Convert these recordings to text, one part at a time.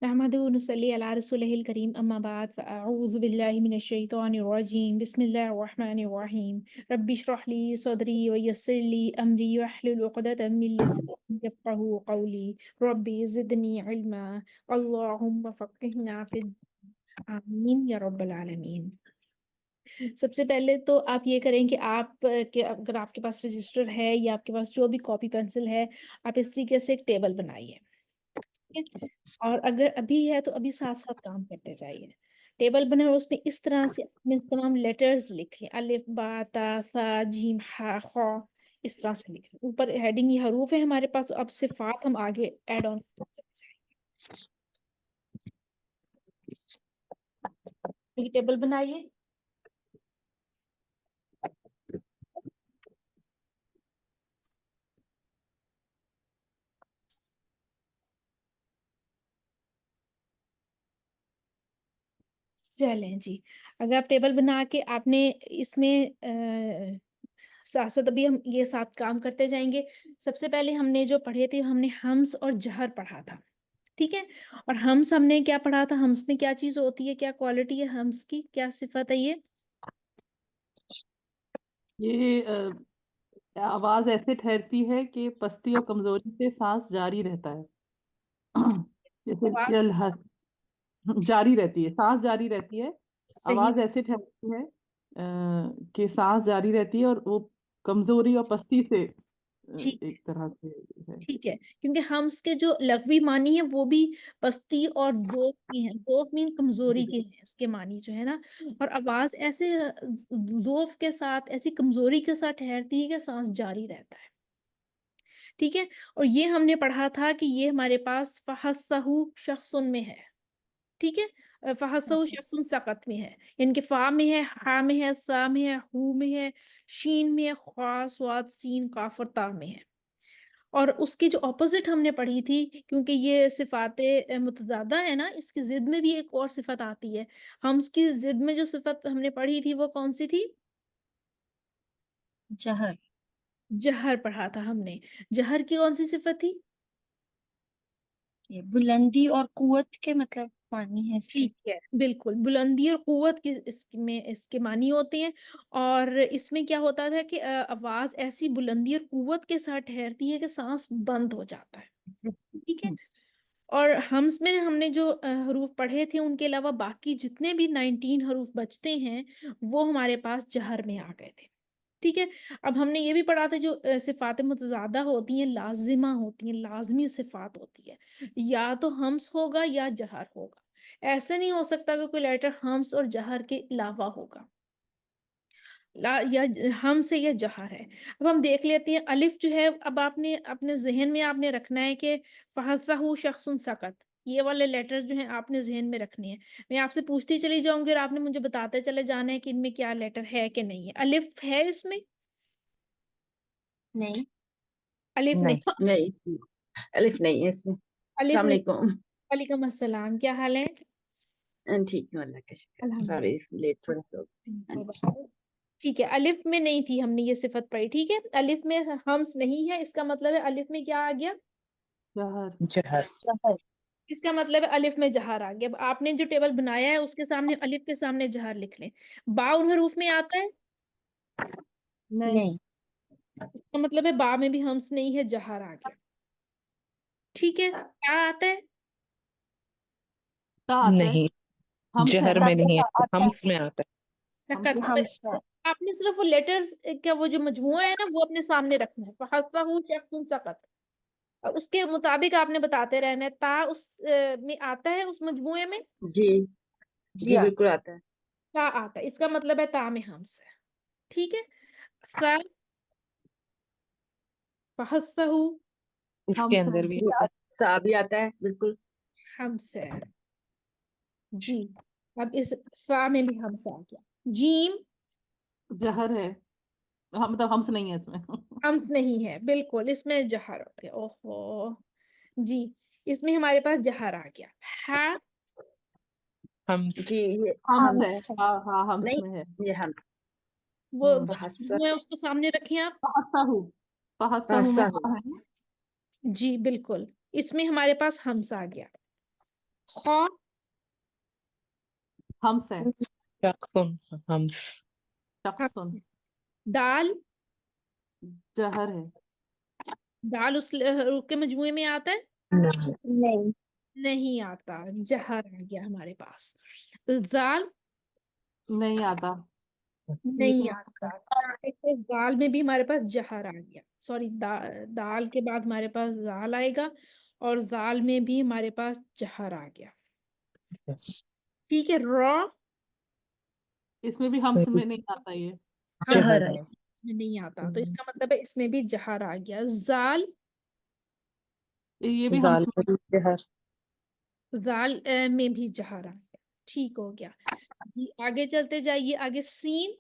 नहमदुहु व नुसल्ली अला रसूलिहिल करीम अम्मा बाद फ़अऊज़ु बिल्लाहि मिनश शैतानिर रजीम बिस्मिल्लाहिर रहमानिर रहीम रब्बि इश्रह ली सदरी व यस्सिर ली अमरी वहलुल उक़दतम मिन लिसानी यफ़क़हू क़ौली रब्बि ज़िदनी इल्मा अल्लाहुम्मा फ़क़्हिना फ़िद्दीन आमीन या रब्बल आलमीन। सबसे पहले तो आप ये करें कि आप के अगर आपके पास रजिस्टर है या आपके पास जो भी कॉपी पेंसिल है, आप इस तरीके से एक टेबल बनाइए। ठीक है? और अगर अभी है तो अभी साथ-साथ काम करते जाइए। टेबल बने और उसमें इस तरह से अपने तमाम लेटर्स लिख लें, अलिफ, बा, ता, सा, जीम, हा, ख़ इस तरह से लिख लें। ऊपर हेडिंग ये हरूफ है हमारे पास, तो अब सिफ़ात हम आगे ऐड ऑन करते जाएँगे। ये टेबल बनाइए। चलें जी। अगर आप टेबल बना के आपने इसमें साथ-साथ अभी हम ये साथ काम करते जाएँगे। सबसे पहले हमने जो पढ़े थे, हमने हम्स और जहर पढ़ा था, ठीक है? और हम्स हमने क्या पढ़ा था, हम्स में क्या चीज़ होती है, क्या क्वालिटी है हम्स की, क्या सिफ़त है ये? ये आवाज ऐसे ठहरती है कि पस्ती और कमजोरी से सांस जारी रहता है। जैसे आवाज़ जारी रहती है, सांस जारी रहती है। सही आवाज ऐसे ठहरती है कि सांस जारी रहती है और वो कमजोरी और पस्ती से ठीक एक तरह से है। ठीक है, क्योंकि हम्स के जो लग़वी मानी है वो भी पस्ती और ज़ोफ़ की हैं। ज़ोफ़ मीन कमज़ोरी के हैं इसके मानी जो है ना, और आवाज़ ऐसे ज़ोफ़ के साथ ऐसी कमज़ोरी के साथ ठहरती है कि साँस जारी रहता है, ठीक है? और ये हमने पढ़ा था कि ये हमारे पास फ़हस्सहु शख़्सुन में है, ठीक है? फ़हस्सहु शख़्सुन सकत में है, यानी कि फ़ा में है, हा में है, सा में है, हू में है, शीन में है, ख़ा, स्वाद, सीन, काफ़ और ता में है। और उसकी जो ऑपोज़िट हमने पढ़ी थी, क्योंकि ये सिफ़ाते मुतज़ादा है ना, इसकी ज़िद में भी एक और सिफ़त आती है। हम उसकी ज़िद में जो सिफ़त हमने पढ़ी थी वो कौन-सी थी? जहर। जहर पढ़ा था हमने। जहर की कौन-सी सिफ़त थी? ये बुलंदी और कुव्वत के मतलब मानी है इसके। ठीक है, बिल्कुल, बुलंदी और क़ुव्वत की इसके मानी होते हैं, और इसमें क्या होता था कि आवाज़ ऐसी बुलंदी और क़ुव्वत के साथ ठहरती है कि साँस बंद हो जाता है, ठीक है? और हम्स में हमने जो हरूफ पढ़े थे उनके अलावा बाकी जितने भी 19 हरूफ बचते हैं, वो हमारे पास जहर में आ गए थे, ठीक है? अब हमने ये भी पढ़ा था जो सिफ़ात मुतज़ादा होती हैं, लाज़िमा होती हैं, लाज़मी सिफ़ात होती है। या तो हम्स होगा या जहर होगा। ऐसे नहीं हो सकता कि कोई लेटर हम्स और जहर के अलावा होगा। ला या हम से या जहर है। अब हम देख लेते हैं अलिफ जो है, अब आपने अपने ज़हन में आपने रखना है कि फ़हज़हु शख़्सुन सकत। ये वाले लेटर जो हैं आपने ज़हन में रखने हैं। मैं आपसे पूछती चली जाऊँगी और आपने मुझे बताते चले जाना है कि इनमें क्या लेटर है कि नहीं है। अलिफ है इसमें? नहीं। अलिफ नहीं। नहीं नहीं, अलिफ नहीं है इसमें। अलिफ अस्सलाम नहीं। वालेकुम। वालेकुम अस्सलाम, क्या हाल है? ठीक हूँ, अल्लाह का शुक्र। अल्हम्दुलिल्लाह। सॉरी लेट थोड़ा सा हो और गया। बताओ? ठीक है, अलिफ में नहीं थी हमने ये सिफ़त पढ़ी, ठीक है? अलिफ में हम्स नहीं है, इसका मतलब है अलिफ में क्या आ गया? जहर। जहर। जहर। इसका मतलब है अलिफ में जहर आ गया। अब आपने जो टेबल बनाया है उसके सामने अलिफ के सामने जहर लिख लें। बा उन हरूफ में आता है, नहीं, नहीं। इसका मतलब है बा में भी हम्स नहीं है, जहर आ गया। ठीक है? क्या आता है? ता आता है। नहीं, हम्स है जहर ना। में नहीं आता आता, आता हम्स में आता सकत ये पे हमस में। आपने सिर्फ वो लेटर्स का वो जो मजमुआ है ना वो अपने सामने रखना है। फहस्सहु शख़्सुन सकत, और उसके मुताबिक आपने बताते रहना है। ता उस में आता है उस मजमुए में? जी जी जी हाँ। बिल्कुल आता है। ता आता है, इसका मतलब है ता में हम्स है। ठीक है? सा फहस्सहु है। हम उसके से अंदर भी जी आता ता भी आता है बिल्कुल। हम्स है। जी, अब इस सा में भी हम्स आ गया। जीम जहर है। हम मतलब हमसे नहीं है इसमें। हम्स नहीं है, बिल्कुल इसमें जहर हो गया। ओहो! जी, इसमें हमारे पास जहर आ गया। हा जी हम्स। ये हमस है। हमस। हाँ हाँ, हमस नहीं, में है। ये हम वो फहसा जो है उसको सामने रखिए आप। पहत्ता हूँ। पहत्ता हूँ में फहसा हाँ है। जी, बिल्कुल। इसमें हमारे पास हम्स आ गया। खा, हमस है। शख्स हमस शख्सन। दाल, जहर है। दाल उस हरूफ के मजमुए में आता है? नहीं। नहीं आता, जहर आ गया हमारे पास। जाल, नहीं आता। ये नहीं भी आता। इससे जाल में भी हमारे पास जहर आ गया। सॉरी, दाल के बाद हमारे पास जाल आएगा, और जाल में भी हमारे पास जहर आ गया। ठीक है, रॉ, इसमें भी हमस में नहीं आता ये। हम जहर है। इसमें नहीं आता, तो इसका मतलब है इसमें भी जहर आ गया। जाल, ये भी हमस जाल में। में जहर। जाल में भी जहर आ गया। ठीक हो गया जी। आगे चलते जाइए। आगे सीन,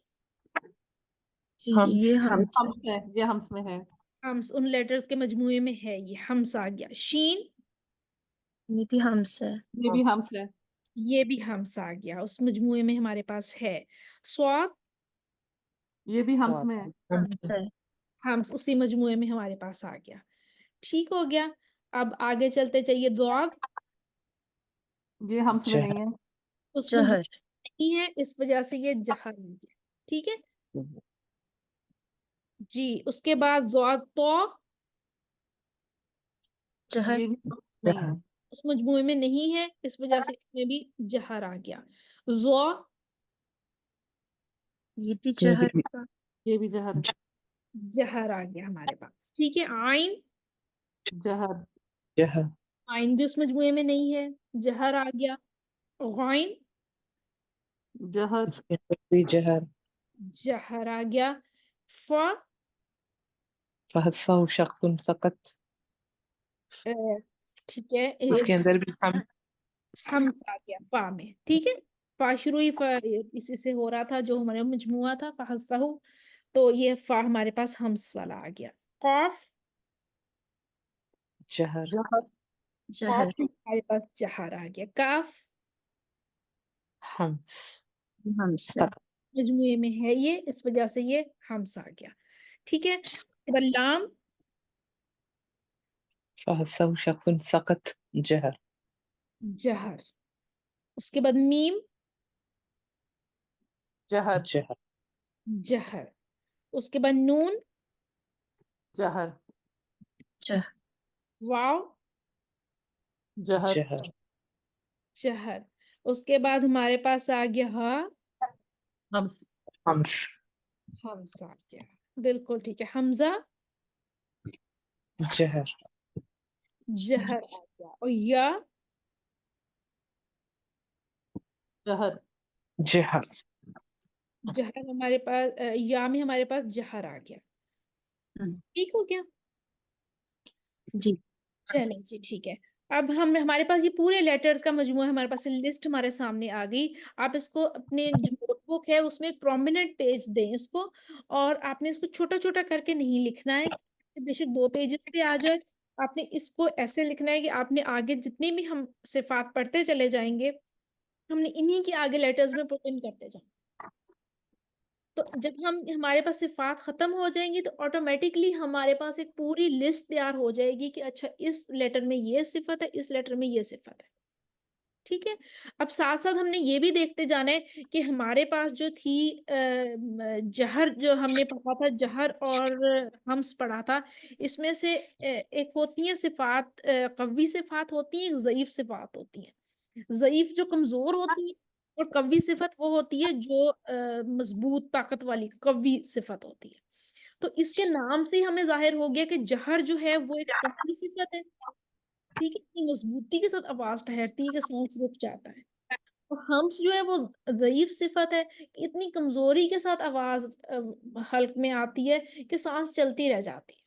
जी हमस ये हमस है। हमस है, ये हमस में है। हम्स उन लेटर्स के मजमूए में है, ये हम्स आ गया। शीन, ये भी हमस है। ये भी हमस है। ये भी हम्स आ गया, उस मजमूए में हमारे पास है। स्वाद, ये भी हमस में है। हमस है। हम्स उसी मजमूए में हमारे पास आ गया। ठीक हो गया। अब आगे चलते जाइए। द्वाद, ये हमस में नहीं है। उस मजमूए जहर। में नहीं है, इस वजह से ये जहर आ गया। ठीक है जी। उसके बाद द्वाद तो, जहर। ये भी हमस नहीं है। उस मजमूए में नहीं है, इस वजह से इसमें भी जहर आ गया। ज़ो, ये भी जहर का। ये भी जहर। जहर आ गया हमारे पास। ठीक है। आइन, जहर। जहर आइन भी उस मजमूए में नहीं है, जहर आ गया। गाइन, जहर। इसके अंदर भी जहर। जहर आ गया। फ, फहसा शख्स सकत। अ, ठीक है, उसके अंदर भी हम। हम्स आ गया फा में। ठीक है, फा शुरू ही इसी से हो रहा था, जो हमारे मजमुआ था फहसाहु, तो ये फा हमारे पास हम्स वाला आ गया। कॉफ, जहर जहर। कॉफ जहर। हमारे पास जहर आ गया। काफ, हमस हमस है। सकत। मजमुए में है ये, इस वजह से ये हम्स आ गया। ठीक है। अब लाम, फहसा शख्स सकत। जहर जहर। उसके बाद मीम, जहर। जहर जहर। उसके बाद नून, जहर। जहर। वाव, जहर। जहर जहर। उसके बाद हमारे पास आ गया हा, हमस। हमस हम्स आ गया। बिल्कुल ठीक है। हमजा, जहर जहर आ गया। और या, जहर। जहर जहर हमारे पास या में हमारे पास जहर आ गया। हम्म, ठीक हो गया। जी। चलें जी, ठीक है। अब हम हमारे पास ये पूरे लेटर्स का मजमूआ, हमारे पास लिस्ट हमारे सामने आ गई। आप इसको अपने जो नोटबुक है उसमें एक प्रोमिनेंट पेज दें इसको, और आपने इसको छोटा छोटा करके नहीं लिखना है, बेशक 2 पेजेस पे आ जाए। आपने इसको ऐसे लिखना है कि आपने आगे जितनी भी हम सिफात पढ़ते चले जाएंगे, हमने इन्हीं के आगे लेटर्स में पुट इन करते जाना। तो जब हम हमारे पास सिफात खत्म हो जाएंगी, तो ऑटोमेटिकली हमारे पास एक पूरी लिस्ट तैयार हो जाएगी कि अच्छा इस लेटर में ये सिफत है, इस लेटर में ये सिफत है। ठीक है। अब साथ साथ हमने ये भी देखते जाना है कि हमारे पास जो थी जहर, जो हमने पढ़ा था जहर और हम्स पढ़ा था, इसमें से एक होती है सिफात, कवी सिफात होती है, एक ज़ईफ सिफात होती है। ज़ईफ जो कमजोर होती है, और कवी सिफत वो होती है जो मजबूत ताकत वाली कवी सिफत होती है। तो इसके नाम से ही हमें जाहिर हो गया कि जहर जो है वो एक कवी सिफत है। ठीक है, इतनी मजबूती के साथ आवाज ठहरती है कि सांस रुक जाता है। और हम्स जो है वो ज़ईफ सिफत है, कि इतनी कमजोरी के साथ आवाज हल्क में आती है कि सांस चलती रह जाती है।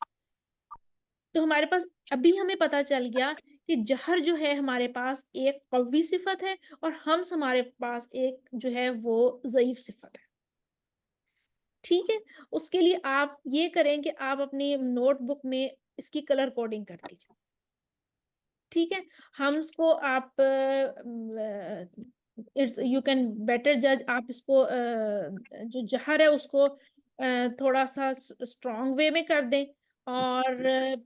तो हमारे पास अभी हमें पता चल गया कि जहर जो है हमारे पास एक कवी सिफत है, और हम्स हमारे पास एक जो है वो ज़ईफ सिफत है। ठीक है। उसके लिए आप ये करें कि आप अपनी नोटबुक में इसकी कलर कोडिंग कर दीजिए। ठीक है। हम्स को आप इट्स यू कैन बेटर जज, आप इसको जो जहर है उसको थोड़ा सा स्ट्रॉन्ग वे में कर दें, और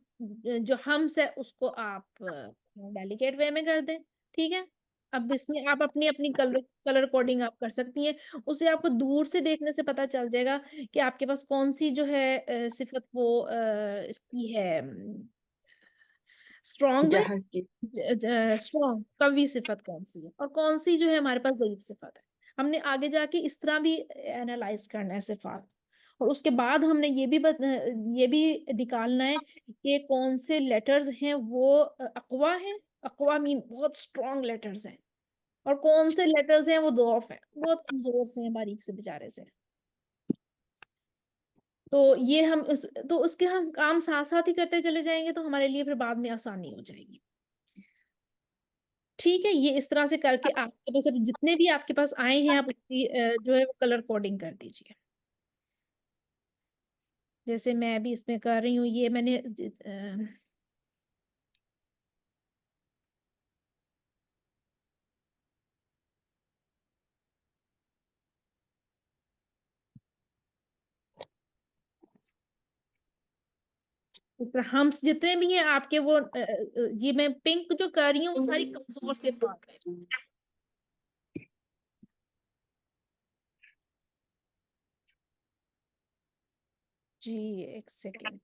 जो हम्स है उसको आप डेलिकेट वे में कर दें। ठीक है। अब इसमें आप अपनी अपनी कलर कोडिंग आप कर सकती हैं। उसे आपको दूर से देखने से पता चल जाएगा कि आपके पास कौन सी जो है सिफत वो इसकी है स्ट्रॉन्ग है, जहर की। स्ट्रॉन्ग कवि सिफत कौन सी है और कौन सी जो है हमारे पास ज़ईफ सिफत है। हमने आगे जाके इस तरह भी एनालाइज करना है सिफात, और उसके बाद हमने ये भी निकालना है कि कौन से लेटर्स हैं वो अकवा है, अकवा मीन बहुत स्ट्रॉन्ग लेटर्स हैं, और कौन से लेटर्स हैं वो दौफ हैं, बहुत कमजोर से हैं, बारीक से बेचारे से। तो ये तो उसके हम काम साथ साथ ही करते चले जाएंगे तो हमारे लिए फिर बाद में आसानी हो जाएगी। ठीक है, ये इस तरह से करके आपके पास अब जितने भी आपके पास आए हैं आप उसकी जो है वो कलर कोडिंग कर दीजिए। जैसे मैं अभी इसमें कर रही हूँ, ये मैंने इस तरह हम जितने भी हैं आपके वो ये मैं पिंक जो कर रही हूँ वो सारी कमजोर से फॉर्म है। जी एक सेकेंड।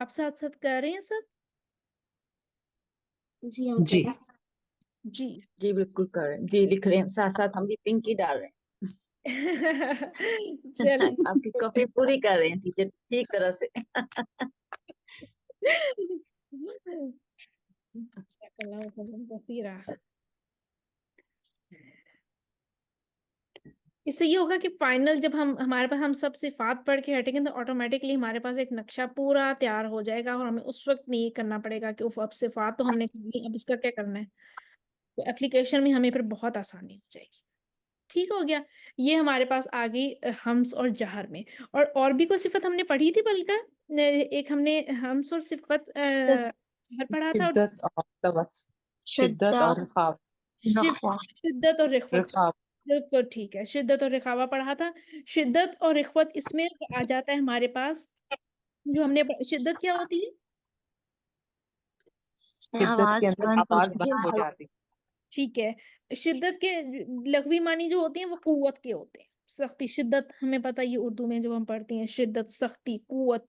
आप साथ साथ कर रहे हैं सब? जी हम जी कर जी जी बिल्कुल कर रहे हैं जी, लिख रहे हैं साथ साथ हम भी पिंक ही डाल रहे हैं। चलिए आपकी कॉपी पूरी कर रहे हैं टीचर ठीक तरह से। बसीरा। इससे ये होगा कि फाइनल जब हम हमारे पास हम सब सिफात पढ़ के हटेंगे तो ऑटोमेटिकली हमारे पास एक नक्शा पूरा तैयार हो जाएगा और हमें उस वक्त नहीं करना पड़ेगा कि उफ अब सिफात तो हमने कर ली, अब इसका क्या करना है। तो एप्लीकेशन में हमें फिर बहुत आसानी हो जाएगी। ठीक हो गया, ये हमारे पास आ गई हम्स और जहर में। और भी कोई सिफत हमने पढ़ी थी बल्कि एक हमने हम्स और सिफत जहर पढ़ा था, और शिद्दत और तवस शिद्दत और रिखाव शिद्दत और रिख्वत। रिखाव बिल्कुल ठीक है, शिद्दत और रिखावा पढ़ा था। शिद्दत और रिख्वत इसमें आ जाता है हमारे पास जो हमने शिद्दत क्या होती है? शिद्दत के आवाज अंदर बंद हो आवाज बंद हो जाती है। जाती ठीक है, शिद्दत के लघवी मानी जो होती हैं वो कुव्वत के होते हैं। सख्ती शिद्दत हमें पता है, ये उर्दू में जब हम पढ़ते हैं शिद्दत सख्ती कुव्वत,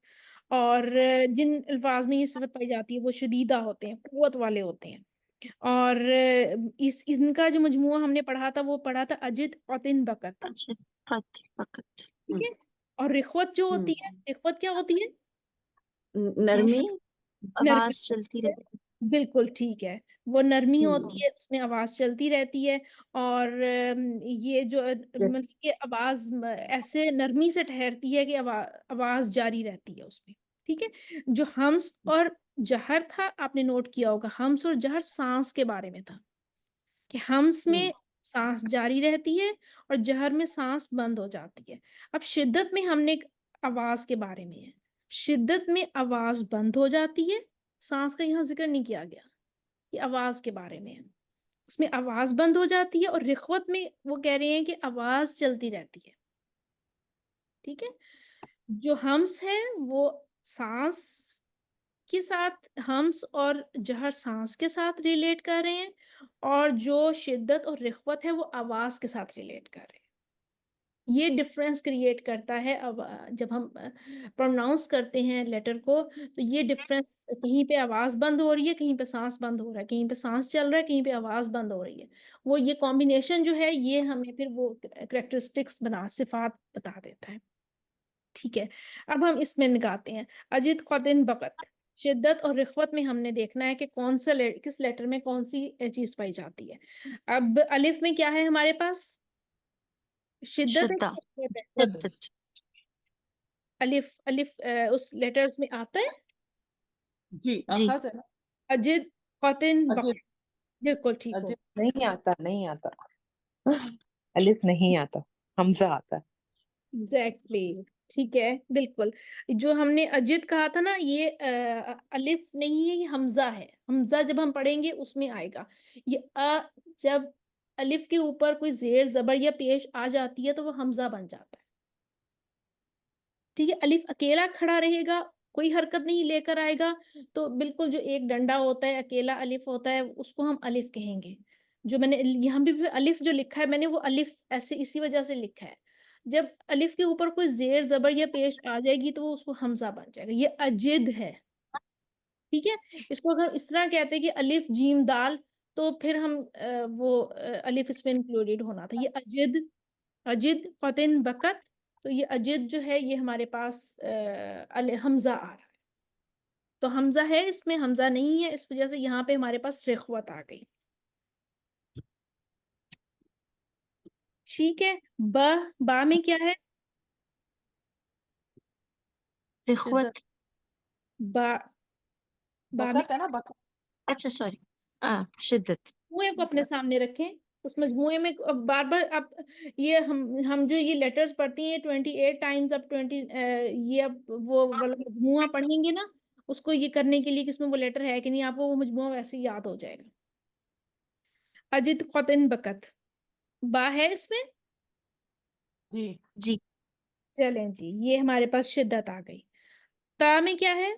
और जिन अल्फाज में ये सिफत पाई जाती है वो शदीदा होते हैं, कुव्वत वाले होते हैं। और इस इनका जो मजमुआ हमने पढ़ा था वो पढ़ा था अजित औतिन बकत। अच्छा फत फकत। ठीक है, और रिख्वत जो होती है, रिख्वत क्या होती है? नरमी नरमी। आवाज चलती रहती बिल्कुल ठीक है, वो नरमी है। होती है, उसमें आवाज चलती रहती है। और ये जो जैसे मतलब कि आवाज ऐसे नरमी से ठहरती है कि आवाज जारी रहती है उसमें। ठीक है, जो हम्स और जहर था आपने नोट किया होगा, हम्स और जहर सांस के बारे में था कि हम्स में सांस जारी रहती है और जहर में सांस बंद हो जाती है। अब शिद्दत में हमने एक आवाज के बारे में है, शिद्दत में आवाज बंद हो जाती है, सांस का यहाँ जिक्र नहीं किया गया, ये आवाज के बारे में है, उसमें आवाज बंद हो जाती है। और रिख्वत में वो कह रहे हैं कि आवाज चलती रहती है। ठीक है, जो हम्स है वो सांस के साथ, हम्स और जहर सांस के साथ रिलेट कर रहे हैं, और जो शिद्दत और रिख्वत है वो आवाज के साथ रिलेट कर रहे हैं। ये डिफरेंस क्रिएट करता है। अब जब हम प्रोनाउंस करते हैं लेटर को, तो ये डिफरेंस, कहीं पे आवाज़ बंद हो रही है, कहीं पे सांस बंद हो रहा है, कहीं पे सांस चल रहा है, कहीं पे आवाज़ बंद हो रही है, वो ये कॉम्बिनेशन जो है ये हमें फिर वो करेक्टरिस्टिक्स सिफात बता देता है। ठीक है, अब हम इसमें निकालते हैं। अजित क़दिन बक़त, शिद्दत और रिख्वत में हमने देखना है कि कौन सा किस लेटर में कौन सी चीज़ पाई जाती है। अब अलिफ में क्या है हमारे पास? शिद्दत है शिद्दा, कि रिख्वत है? शिद्दत। अलिफ अलिफ उस लेटर्स में आता है। जी जी, अखत है ना। अजिद क़तिन अजित बक़त, बिल्कुल ठीक हो। अजित नहीं आता, नहीं आता। अलिफ नहीं आता, हमजा आता है। एग्जैक्टली, ठीक है, बिल्कुल। जो हमने अजिद कहा था ना, ये अलिफ नहीं है, ये हमजा है। हमजा जब हम पढ़ेंगे उसमें आएगा। ये जब अलिफ के ऊपर कोई जेर जबर या पेश आ जाती है तो वो हमजा बन जाता है। ठीक है, अलिफ अकेला खड़ा रहेगा, कोई हरकत नहीं लेकर आएगा, तो बिल्कुल जो एक डंडा होता है, अकेला अलिफ होता है, उसको हम अलिफ कहेंगे। जो मैंने यहाँ भी अलिफ जो लिखा है मैंने, वो अलिफ ऐसे इसी वजह से लिखा है। जब अलिफ के ऊपर कोई जेर जबर या पेश आ जाएगी तो वो उसको हमजा बन जाएगा। ये अजिद है। ठीक है, इसको अगर इस तरह कहते हैं कि अलिफ जीम दाल, तो फिर हम अलिफ इसमें इंक्लूडेड होना था। ये अजिद, अजिद क़तिन बक़त, तो ये अजिद जो है ये हमारे पास हमजा आ रहा है। तो हमजा है, इसमें हमजा नहीं है, इस वजह से यहाँ पे हमारे पास रिख्वत आ गई। ठीक है, बा में क्या है? शिद्दत रिख्वत। बा बा में बकत है ना, बकत। अच्छा सॉरी, शिद्दत। मजमूए को अपने सामने रखें। उस मजमूए में अब बार बार अब ये हम जो ये लेटर्स पढ़ते हैं 28 टाइम्स, अब 20 ये अब वो वाला मजमुआ पढ़ेंगे ना, उसको ये करने के लिए कि इसमें वो लेटर है कि नहीं, आपको वो मजमुआ वैसे ही याद हो जाएगा। अजित क़तिन बकत, बा है इसमें। जी जी, चलें जी, ये हमारे पास शिद्दत आ गई। ता में क्या है?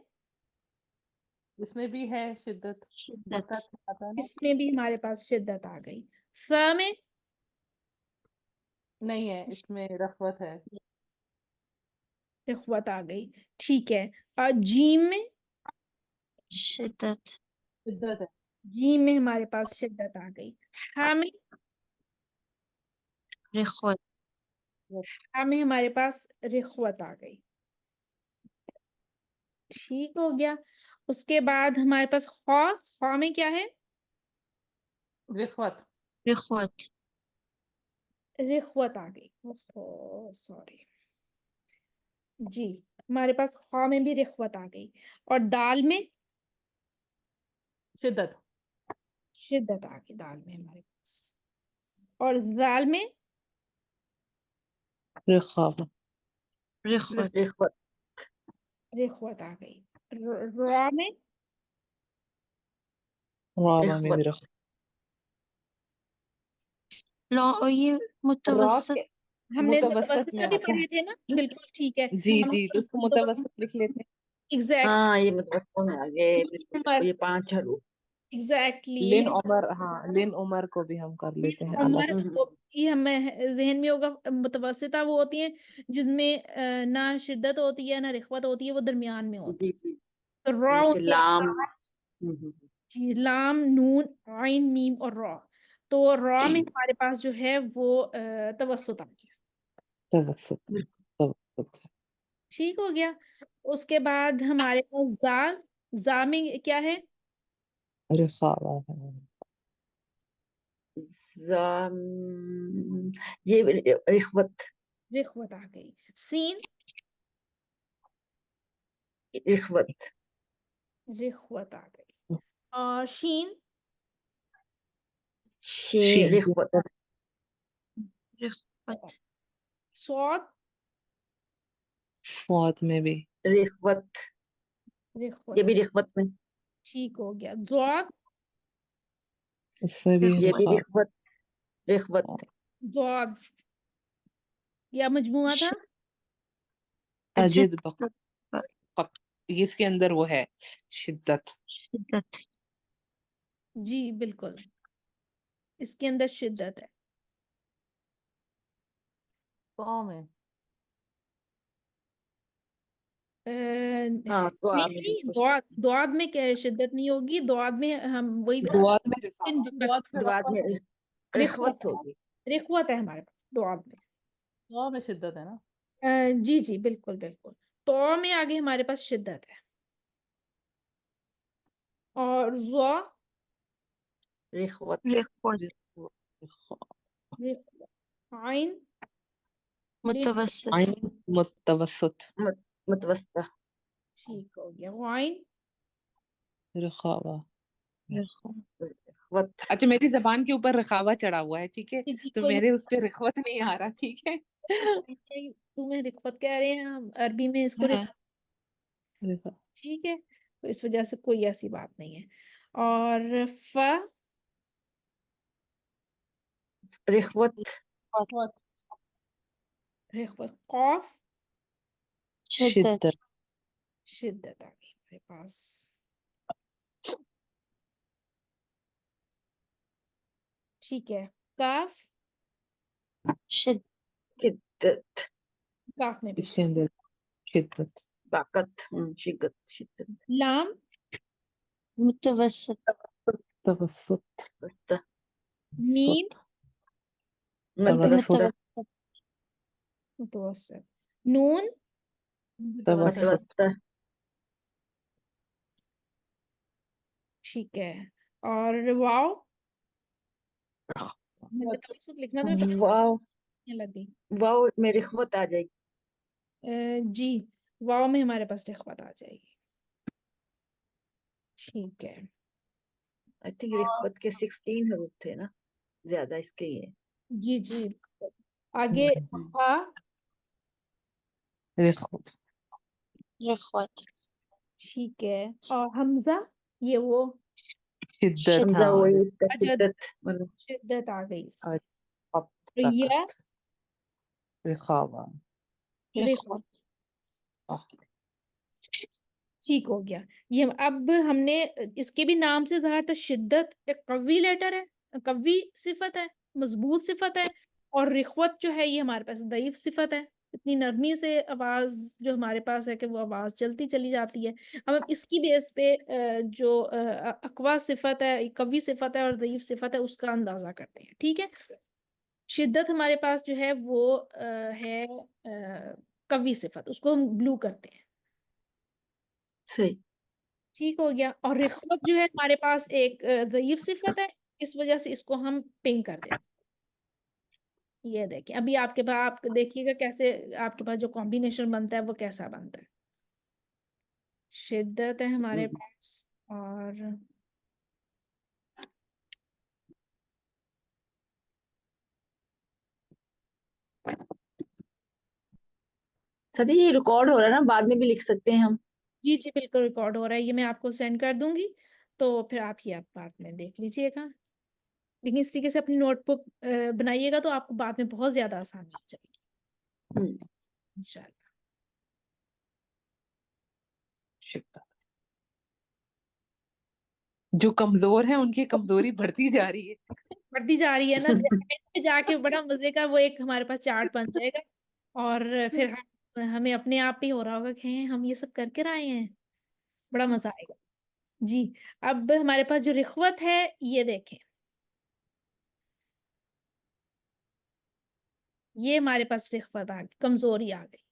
इसमें भी है शिद्दत। शिद्दत। बकत आता है ना। इसमें भी हमारे पास शिद्दत आ गई। सा में नहीं है, इसमें रफ़वत है। रिख्वत आ गई। ठीक है, और जीम में? शिद्दत। शिद्दत है। जीम में हमारे पास शिद्दत आ गई। हा में? रिख्वत। हा में हमारे पास रिख्वत आ गई। ठीक हो गया। उसके बाद हमारे पास खौ, खौ में क्या है? रिफ़वत। रिख्वत। रिख्वत आ गई। सॉरी जी, हमारे पास खौ में भी रिख्वत आ गई। और दाल में शिद्दत। शिद्दत आ गई, दाल में हमारे पास। और जाल में रिखावा। रिख्वत। रिफ़वत। रिख्वत आ गई। रॉ में रामा में भी रिफ़वत। रख। लॉ, और ये रॉ मुतवस्सत। के हमने मुतवसत में मुतवस्सिता भी आता है। पढ़े थे ना, बिल्कुल ठीक है। जी हम जी, तो उसको मुतवसत लिख लेते हैं। एग्जैक्ट, हाँ ये मतलब में आ गए, बिल्कुल ये 5 हरूफ। एग्जैक्टली, लिन उमर, हाँ लिन उमर को भी हम कर लेते हैं उमर अलग। ये हमें जहन में होगा। मुतवस्सिता वो होती है जिनमें ना शिद्दत होती है ना रिख्वत होती है, वो दरमियान में होती जी है। जी। तो रॉ जैसे उनको लाम। जी, लाम नून आइन मीम और रॉ। तो रॉ में हमारे पास जो है वो तवस्सुत आ गया। तवसत। तवसत। ठीक हो गया। उसके बाद हमारे पास जाल, जा में क्या है? रिखावा है। ये रिख्वत। रिख्वत आ गई। सीन, रिख्वत। रिख्वत आ गई। और शीन, शीन शीन। रिख्वत। रिख्वत। सौद, स्वाद में भी। रिख्वत। ये रिख्वत आ, भी रिख्वत में। ठीक हो गया। द्वाद, इसमें भी ये भी रिख्वत। रिखावा। रिख्वत। रिख्वत। द्वाद, या मजमुआ था। अजित। अजिद बक। ये इसके अंदर वो है, शिद्दत। शिद्दत। जी बिल्कुल, इसके अंदर शिद्दत है। तो में हाँ तो नहीं आगे नहीं, बिल्कुल द्वाद में क्या शिद्दत नहीं होगी, द्वाद में हम वही दुआत में रिखावा। द्वाद में बाद में रिख्वत रिख्वत है, होगी। रिख्वत है हमारे पास द्वाद में। तो में शिद्दत है ना। जी जी बिल्कुल बिल्कुल, तो में आगे हमारे पास शिद्दत है। और ज़ा, रिख्वत रिख्वत, रिख्वत, आइन, लिन, मुतवस्सित, आइन मुतवस्सत मुतवस्ता ठीक हो गया, वाइन, रिखावा। रिख्वत, रिख्वत अच्छा, मेरी जबान के ऊपर रखावा चढ़ा हुआ है, ठीक है, जी जी तो कोई मेरे मसला उस पे रिख्वत नहीं आ रहा, ठीक है। नहीं, तुम्हें रिख्वत कह रहे हैं, हम अरबी में इसको हाँ, रिखा- ठीक है, तो इस वजह से कोई ऐसी बात नहीं है। और फ, रिख्वत रिख्वत, रिख्वत, कौफ, शिद्दत, शिद्दत, शिद्दत आ गई हमारे पास। ठीक है, काफ, शिद्दत, शिद्दत काफ में भी इसके अंदर शिद्दत, ताकत शिद्दत शिद्दत लाम, मुतवस्सित, तवस्सुत, वस्ता मीम, सुत, मुतवस्ता तवस्सुत, मुतवस्सित, मुतवस्सित, नून, तवस्सुत, मुतवस्ता ठीक है, और वाव, मैंने तवस्सुत लिखना तो वाव लग गई। वाव में रिख्वत आ जाएगी। जी, वाव में हमारे पास रिख्वत आ जाएगी। ठीक है, आई थिंक रिख्वत के 16 हरूफ थे ना, ज्यादा इसके ही है। जी जी, आगे हा, रिख्वत, रिख्वत, ठीक है, और हमजा, ये वो शिद्दत, हमजा शिद्दत, हाँ, वही इसका अजद, शिद्दत मतलब शिद्दत आ गई इसमें। अब तो या, ताकत, रिखावा। रिख्वत, ठीक हो गया। ये अब हमने इसके भी नाम से ज़ाहिर, तो शिद्दत एक कवी लेटर है, कवी सिफत है, मजबूत सिफत है, और रिख्वत जो है ये हमारे पास दईफ सिफत है। इतनी नरमी से आवाज जो हमारे पास है कि वो आवाज चलती चली जाती है। अब हम इसकी बेस पे जो अकवा सिफत है, कवी सिफत है और दईफ सिफत है उसका अंदाजा करते हैं, ठीक है। शिद्दत हमारे पास जो है वो है कवी सिफत, उसको हम ब्लू करते हैं, सही। ठीक हो गया। और रिख्वत जो है हमारे पास एक ज़ईफ सिफत है, इस वजह से इसको हम पिंक कर देते हैं। ये देखें, अभी आपके पास, आप देखिएगा कैसे आपके पास जो कॉम्बिनेशन बनता है वो कैसा बनता है। शिद्दत है हमारे पास, और सदी ये रिकॉर्ड हो रहा है ना, बाद में भी लिख सकते हैं हम। जी जी बिल्कुल रिकॉर्ड हो रहा है, ये मैं आपको सेंड कर दूंगी, तो फिर आप ये आप बाद में देख लीजिएगा। लेकिन इस तरीके से अपनी नोटबुक बनाइएगा तो आपको बाद में बहुत ज्यादा आसानी हो जाएगी हम्म, इंशाल्लाह। शिद्दत। जो कमजोर है उनकी कमजोरी बढ़ती जा रही है। बढ़ती जा रही है ना, एंड पे जाके बड़ा मजे का वो एक हमारे पास चार्ट बन जाएगा, और फिर हमें अपने आप ही हो रहा होगा कि हैं, हम ये सब करके आए हैं, बड़ा मजा आएगा। जी, अब हमारे पास जो रिख्वत है ये देखें, ये हमारे पास रिख्वत आ गई, कमजोरी आ गई।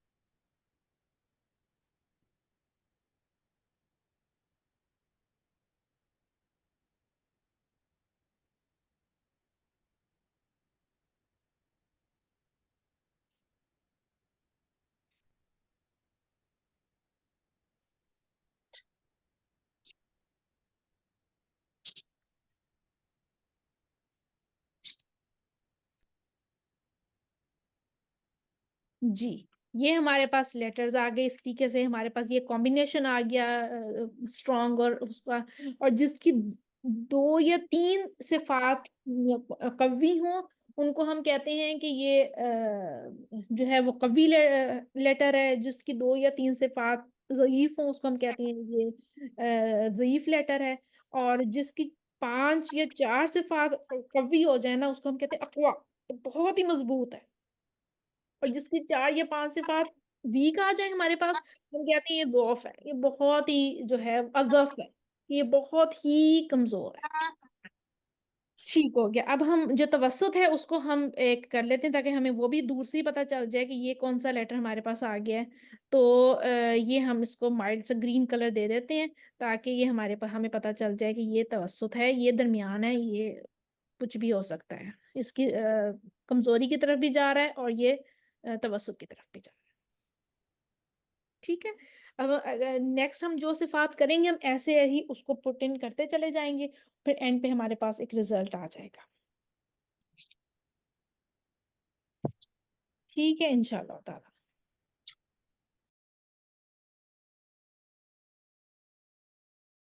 जी, ये हमारे पास लेटर्स आ गए, इस तरीके से हमारे पास ये कॉम्बिनेशन आ गया स्ट्रॉन्ग और उसका, और जिसकी दो या तीन सिफात कवी हों उनको हम कहते हैं कि ये जो है वो कवी लेटर है। जिसकी दो या तीन सिफात ज़ईफ हों उसको हम कहते हैं ये ज़ईफ लेटर है। और जिसकी पांच या चार सिफात कवी हो जाए ना उसको हम कहते हैं अकवा, तो बहुत ही मजबूत है। और जिसकी 4 या 5 सिफात वीक आ जाए हमारे पास, हम कहते हैं ये ज़ौफ है, ये बहुत ही जो है अज़फ है, ये बहुत ही कमज़ोर है। ठीक हो गया। अब हम जो तवस्सुत है उसको हम एक कर लेते हैं ताकि हमें वो भी दूर से ही पता चल जाए कि ये कौन-सा लेटर हमारे पास आ गया है। तो ये हम इसको माइल्ड सा ग्रीन कलर दे देते हैं ताकि ये हमें पता चल जाए कि ये तवस्सुत है, ये दरमियान है, ये कुछ भी हो सकता है। इसकी कमज़ोरी की तरफ भी जा रहा है और ये तवस्सुत की तरफ भी जा रहा है। ठीक है? अब अगर नेक्स्ट हम जो सिफ़ात करेंगे हम ऐसे ही उसको पुट इन करते चले जाएँगे, फिर एंड पे हमारे पास एक रिज़ल्ट आ जाएगा। ठीक है इंशाअल्लाह ताला।